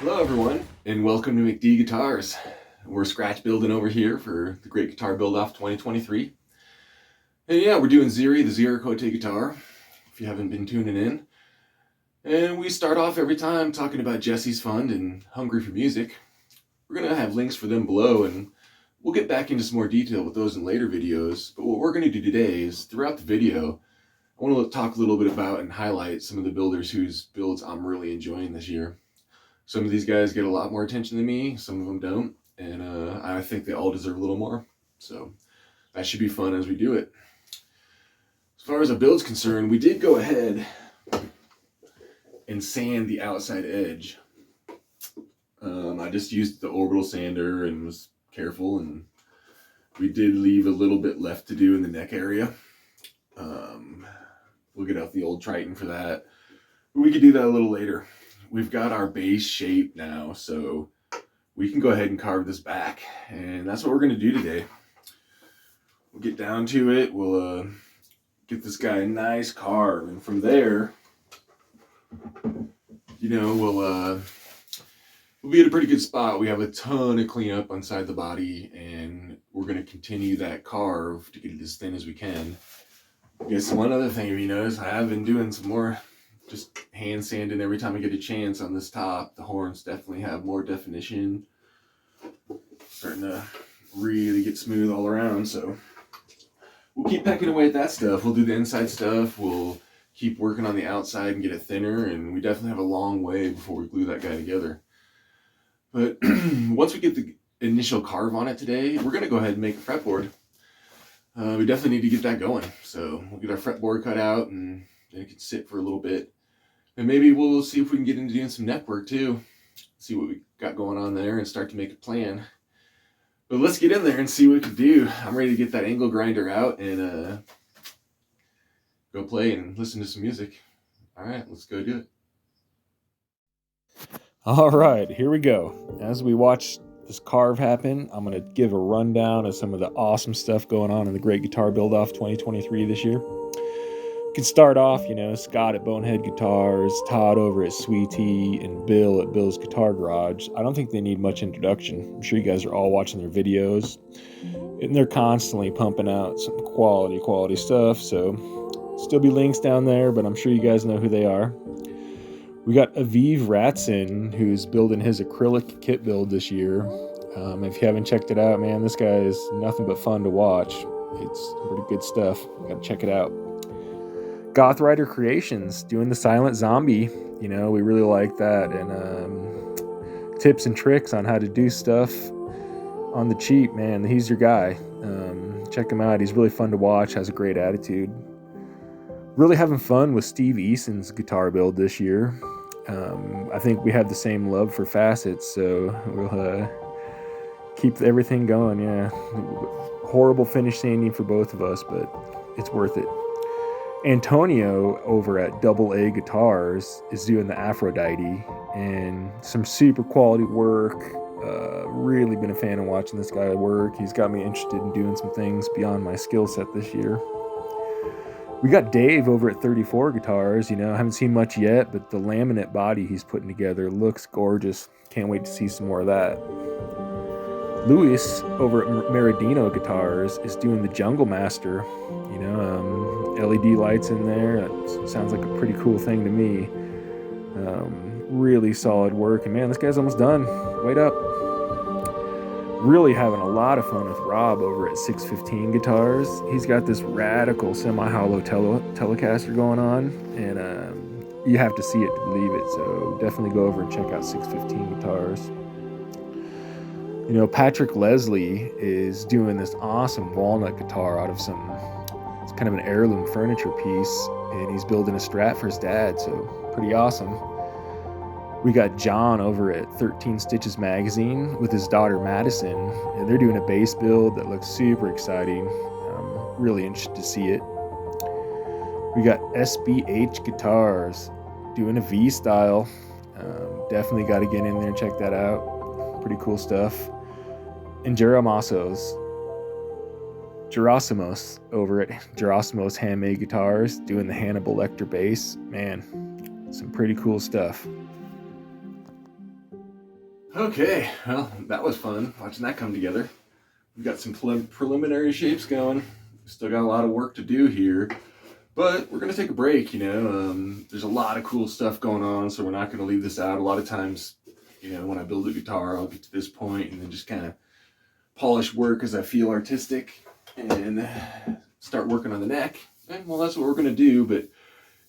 Hello everyone, and welcome to McD Guitars. We're scratch building over here for the Great Guitar Build Off 2023. And yeah, we're doing Ziri, the Zero Cote guitar, if you haven't been tuning in. And we start off every time talking about Jessie's Fund and Hungry for Music. We're going to have links for them below, and we'll get back into some more detail with those in later videos. But what we're going to do today is, throughout the video, I want to talk a little bit about and highlight some of the builders whose builds I'm really enjoying this year. Some of these guys get a lot more attention than me, some of them don't, and I think they all deserve a little more. So that should be fun as we do it. As far as a build's concerned, we did go ahead and sand the outside edge. I just used the orbital sander and was careful, and we did leave a little bit left to do in the neck area. We'll get out the old Triton for that, but we could do that a little later. We've got our base shape now, so we can go ahead and carve this back, and that's what we're going to do today. We'll get down to it, we'll get this guy a nice carve, and from there, you know, we'll be at a pretty good spot. We have a ton of cleanup inside the body, and we're going to continue that carve to get it as thin as we can. I guess one other thing, if you notice, I have been doing some more just hand sanding every time I get a chance on this top. The horns definitely have more definition. Starting to really get smooth all around, so we'll keep pecking away at that stuff. We'll do the inside stuff. We'll keep working on the outside and get it thinner, and we definitely have a long way before we glue that guy together. But once we get the initial carve on it today, we're going to go ahead and make a fretboard. We definitely need to get that going. So we'll get our fretboard cut out, and it can sit for a little bit. And maybe we'll see if we can get into doing some neck work too. See what we got going on there and start to make a plan. But let's get in there and see what we can do. I'm ready to get that angle grinder out and go play and listen to some music. All right, let's go do it. All right, here we go. As we watch this carve happen, I'm going to give a rundown of some of the awesome stuff going on in the Great Guitar Build Off 2023 this year. You can start off, you know, Scott at Bonehead Guitars, Todd over at Sweetie, and Bill at Bill's Guitar Garage. I don't think they need much introduction. I'm sure you guys are all watching their videos, and they're constantly pumping out some quality stuff. So still be links down there, but I'm sure you guys know who they are. We got Aviv Ratzin, who's building his acrylic kit build this year. If you haven't checked it out, man, this guy is nothing but fun to watch. It's pretty good stuff. You gotta check it out. Goth Rider Creations doing the Silent Zombie. You know, we really like that. And tips and tricks on how to do stuff on the cheap, man. He's your guy. Check him out. He's really fun to watch, has a great attitude. Really having fun with Steve Eason's guitar build this year. I think we have the same love for facets, so we'll keep everything going. Yeah, horrible finish sanding for both of us, but it's worth it. Antonio over at AA Guitars is doing the Aphrodite, and some super quality work. Really been a fan of watching this guy work. He's got me interested in doing some things beyond my skill set this year. We got Dave over at 34 Guitars. You know, I haven't seen much yet, but the laminate body he's putting together looks gorgeous. Can't wait to see some more of that. Luis over at Meriden Guitars is doing the Jungle Master. You know, LED lights in there. That sounds like a pretty cool thing to me. Really solid work. And man, this guy's almost done. Wait up. Really having a lot of fun with Rob over at 615 Guitars. He's got this radical semi-hollow Telecaster going on, and you have to see it to believe it, so definitely go over and check out 615 Guitars. You know, Patrick Lesley is doing this awesome walnut guitar out of it's kind of an heirloom furniture piece, and he's building a Strat for his dad, so pretty awesome. We got John over at 13 Stitches Magazine with his daughter Madison, and they're doing a bass build that looks super exciting. I'm really interested to see it. We got SBH Guitars doing a V style. Definitely got to get in there and check that out. Pretty cool stuff. And Gerasimos over at Gerasimos Handmade Guitars doing the Hannibal Lecter bass. Man, some pretty cool stuff. Okay, well, that was fun watching that come together. We've got some preliminary shapes going. Still got a lot of work to do here, but we're going to take a break, you know. There's a lot of cool stuff going on, so we're not going to leave this out. A lot of times, you know, when I build a guitar, I'll get to this point and then just kind of polish work as I feel artistic and start working on the neck. And well, that's what we're going to do, but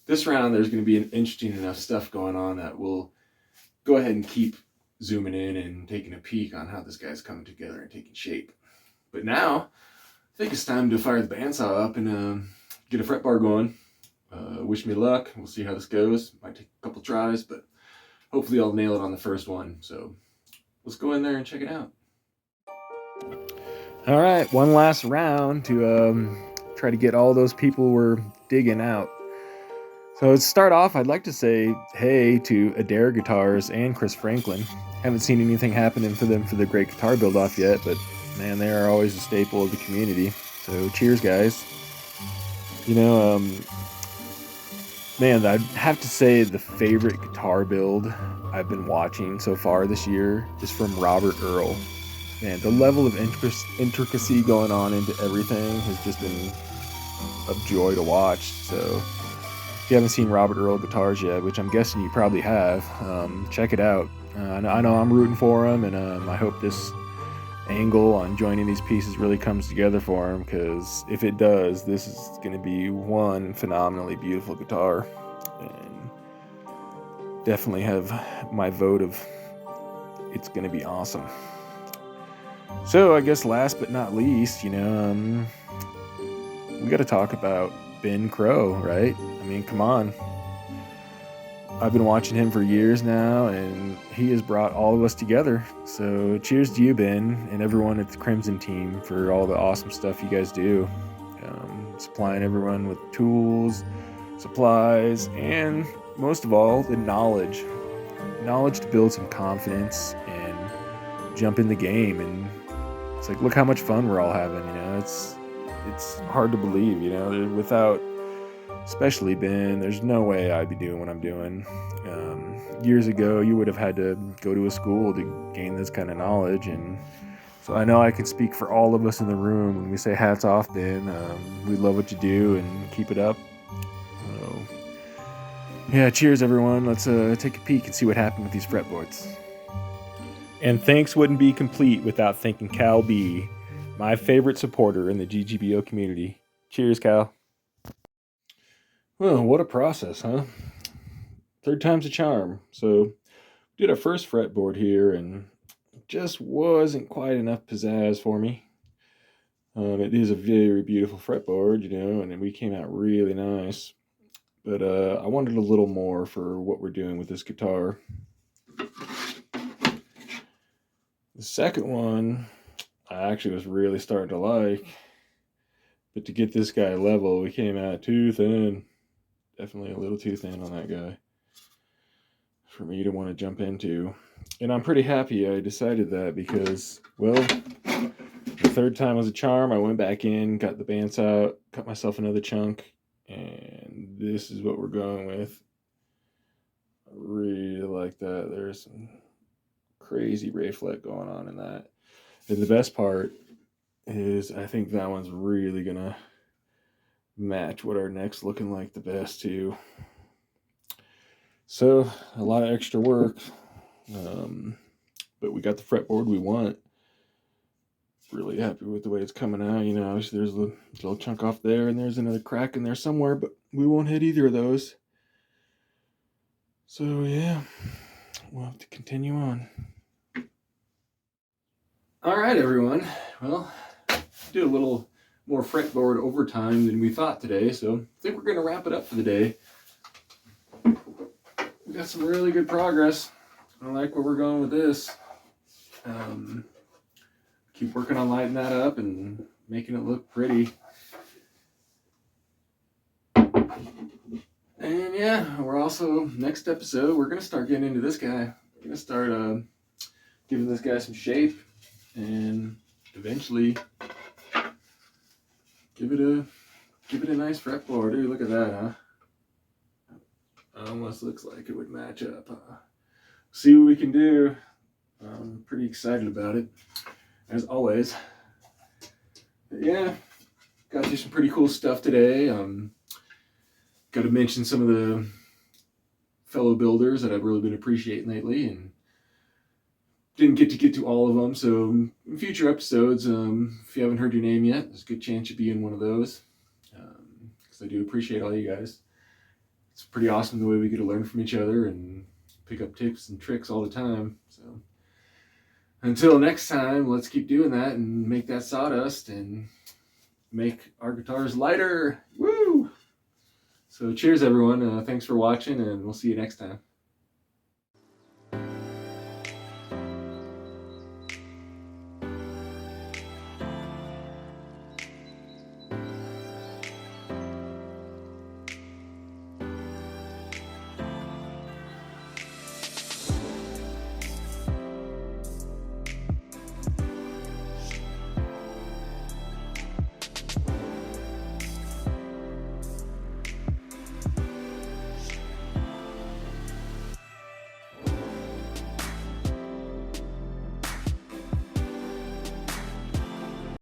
this round there's going to be an interesting enough stuff going on that we'll go ahead and keep zooming in and taking a peek on how this guy's coming together and taking shape. But now, I think it's time to fire the bandsaw up and get a fretboard going. Wish me luck. We'll see how this goes. Might take a couple tries, but hopefully I'll nail it on the first one. So let's go in there and check it out. All right, one last round to try to get all those people we're digging out. So to start off, I'd like to say hey to Adair Guitars and Chris Franklin. Haven't seen anything happening for them for the great guitar build off yet, but man, they are always a staple of the community. So cheers, guys. You know, man, I'd have to say the favorite guitar build I've been watching so far this year is from Robert Earl. Man, the level of intricacy going on into everything has just been a joy to watch. So if you haven't seen Robert Earl Guitars yet, which I'm guessing you probably have, check it out. I know I'm rooting for him, and I hope this angle on joining these pieces really comes together for him, because if it does, this is going to be one phenomenally beautiful guitar, and definitely have my vote of it's going to be awesome. So I guess last but not least, you know, we got to talk about Ben Crow, right? I mean, come on. I've been watching him for years now, and he has brought all of us together. So cheers to you, Ben, and everyone at the Crimson team for all the awesome stuff you guys do. Supplying everyone with tools, supplies, and most of all, the knowledge. Knowledge to build some confidence and jump in the game. And it's like, look how much fun we're all having, you know. It's hard to believe, you know, without especially Ben, there's no way I'd be doing what I'm doing. Years ago, you would have had to go to a school to gain this kind of knowledge, and so I know I can speak for all of us in the room when we say hats off, Ben. We love what you do, and keep it up. So, yeah, cheers, everyone. Let's take a peek and see what happened with these fretboards. And thanks wouldn't be complete without thanking Cal B, my favorite supporter in the GGBO community. Cheers, Cal. Well, what a process, huh? Third time's a charm. So, we did our first fretboard here, and it just wasn't quite enough pizzazz for me. It is a very beautiful fretboard, you know, and we came out really nice. But I wanted a little more for what we're doing with this guitar. The second one, I actually was really starting to like. But to get this guy level, we came out too thin. Definitely a little too thin on that guy for me to want to jump into. And I'm pretty happy I decided that, because, well, the third time was a charm. I went back in, got the bandsaw out, cut myself another chunk, and this is what we're going with. I really like that. There's some crazy rayflet going on in that. And the best part is I think that one's really going to match what our neck's looking like the best too. So a lot of extra work, but we got the fretboard we want. Really happy with the way it's coming out. You know, obviously there's a little chunk off there, and there's another crack in there somewhere, but we won't hit either of those. So yeah, we'll have to continue on. All right, everyone. Well, did a little more fretboard overtime than we thought today, so I think we're going to wrap it up for the day. We got some really good progress. I like where we're going with this. Keep working on lighting that up and making it look pretty. And yeah, we're also, next episode, we're going to start getting into this guy. We're going to start giving this guy some shape, and eventually give it a nice fretboard. Dude, look at that, huh? Almost looks like it would match up. See what we can do. I'm pretty excited about it, as always. But yeah, got through some pretty cool stuff today. Got to mention some of the fellow builders that I've really been appreciating lately, and didn't get to all of them. So in future episodes, if you haven't heard your name yet, there's a good chance you'll be in one of those, because I do appreciate all you guys. It's pretty awesome the way we get to learn from each other and pick up tips and tricks all the time. So until next time, let's keep doing that and make that sawdust and make our guitars lighter. Woo! So cheers, everyone. Thanks for watching, and we'll see you next time.